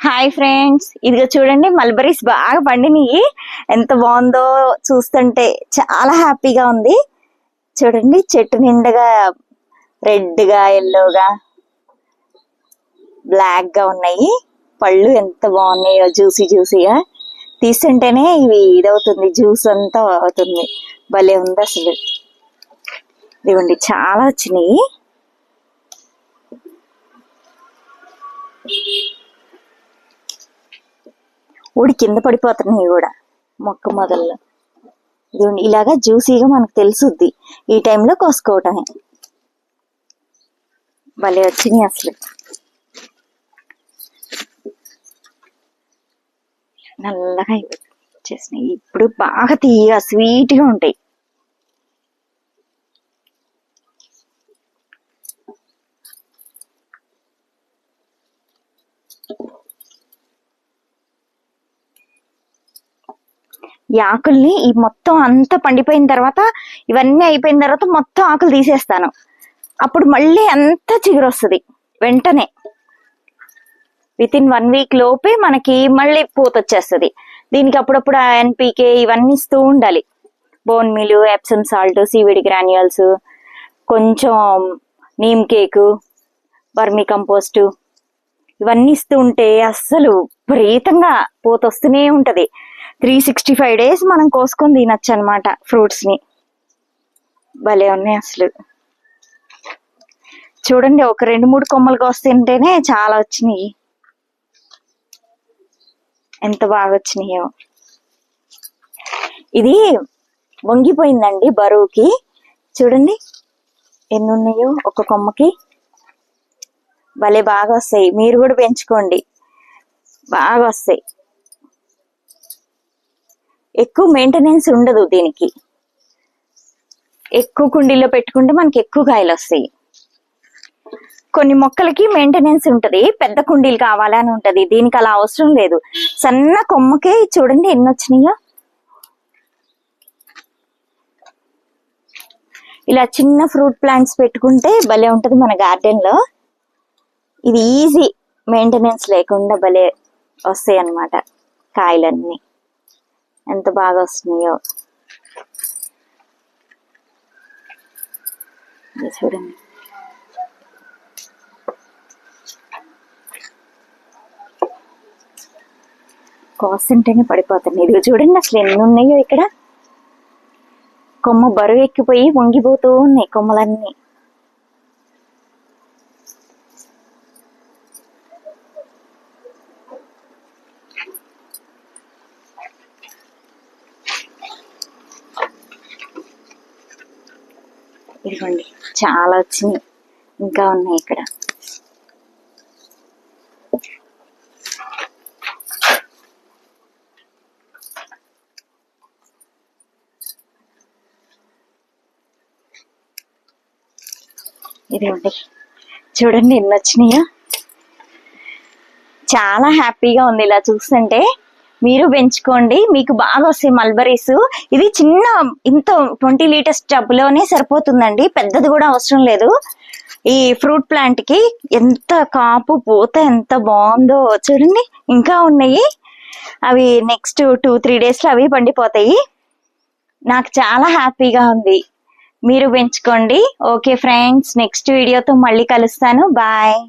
Hi friends, ఇదిగో చూడండి mulberries బాగా పండినాయి. ఎంత బాగుందో చూస్తుంటే చాలా హ్యాపీగా ఉంది. చూడండి చెట్టు నిండుగా రెడ్ గా, ఎల్లోగా, బ్లాక్ గా ఉన్నాయి. పళ్ళు ఎంత బాగున్నాయో, జ్యూసీ జ్యూసీగా. తీస్తుంటేనే ఇవి ఇదవుతుంది, జ్యూస్ అంతా అవుతుంది. భలే ఉంది అసలు. ఇదిగోండి చాలా వచ్చినాయి. ఊడి కింద పడిపోతున్నాయి కూడా మొక్క మొదల్లో. ఇదిగోండి ఇలాగా జ్యూసీగా మనకు తెలుసుద్ది. ఈ టైంలో కోసుకోవటమే. భలే వచ్చినాయి అసలు. నల్లగా వచ్చేసినాయి. ఇప్పుడు బాగా తీయగా స్వీట్ గా ఉంటాయి. ఈ ఆకుల్ని ఈ మొత్తం అంతా పండిపోయిన తర్వాత, ఇవన్నీ అయిపోయిన తర్వాత మొత్తం ఆకులు తీసేస్తాను. అప్పుడు మళ్ళీ అంతా చిగురు వస్తుంది వెంటనే. వితిన్ 1 వీక్ లోపే మనకి మళ్ళీ పూత వచ్చేస్తుంది. దీనికి అప్పుడప్పుడు NPK ఇవన్నీ ఇస్తూ ఉండాలి. Bone meal, Epsom salt, seaweed granules, కొంచెం నీమ్ కేకు, వర్మీ కంపోస్ట్ ఇవన్నీ ఇస్తూ ఉంటే అస్సలు విపరీతంగా పూత వస్తూనే ఉంటది. 365 days మనం కోసుకొని తినచ్చు అనమాట ఫ్రూట్స్ ని. భలే ఉన్నాయి అసలు. చూడండి, ఒక 2-3 కొమ్మలు కోస్తుంటేనే చాలా వచ్చినాయి. ఎంత బాగా వచ్చినాయో. ఇది వంగిపోయిందండి బరువుకి. చూడండి ఎన్ని ఉన్నాయో ఒక కొమ్మకి. భలే బాగా వస్తాయి. మీరు కూడా పెంచుకోండి, బాగా వస్తాయి. ఎక్కువ మెయింటెనెన్స్ ఉండదు దీనికి. ఎక్కువ కుండీలో పెట్టుకుంటే మనకి ఎక్కువ కాయలు వస్తాయి. కొన్ని మొక్కలకి మెయింటెనెన్స్ ఉంటది, పెద్ద కుండీలు కావాలని ఉంటది. దీనికి అలా అవసరం లేదు. సన్న కొమ్మకే చూడండి ఎన్ని వచ్చినాయో. ఇలా చిన్న ఫ్రూట్ ప్లాంట్స్ పెట్టుకుంటే భలే ఉంటది మన గార్డెన్ లో. ఇది ఈజీ, మెయింటెనెన్స్ లేకుండా భలే వస్తాయి అన్నమాట కాయలన్నీ. ఎంత బాగా వస్తున్నాయో చూడండి. కోస్తుంటేనే పడిపోతుంది. ఇది చూడండి అసలు ఎన్ని ఉన్నాయో ఇక్కడ. కొమ్మ బరువు ఎక్కిపోయి వంగిపోతూ ఉన్నాయి కొమ్మలన్నీ. ఇదిగోండి చాలా వచ్చినాయి, ఇంకా ఉన్నాయి ఇక్కడ. ఇదిగోండి చూడండి ఎన్ని వచ్చినాయో. చాలా హ్యాపీగా ఉంది ఇలా చూస్తుంటే. మీరు పెంచుకోండి, మీకు బాగా వస్తాయి మల్బరీస్. ఇది చిన్న ఇంత 20 లీటర్స్ టబ్లోనే సరిపోతుందండి, పెద్దది కూడా అవసరం లేదు. ఈ ఫ్రూట్ ప్లాంట్ కి ఎంత కాపు పూత ఎంత బాగుందో చూడండి. ఇంకా ఉన్నాయి. అవి నెక్స్ట్ 2-3 days లో అవి పండిపోతాయి. నాకు చాలా హ్యాపీగా ఉంది. మీరు పెంచుకోండి. ఓకే ఫ్రెండ్స్, నెక్స్ట్ వీడియోతో మళ్ళీ కలుస్తాను. బాయ్.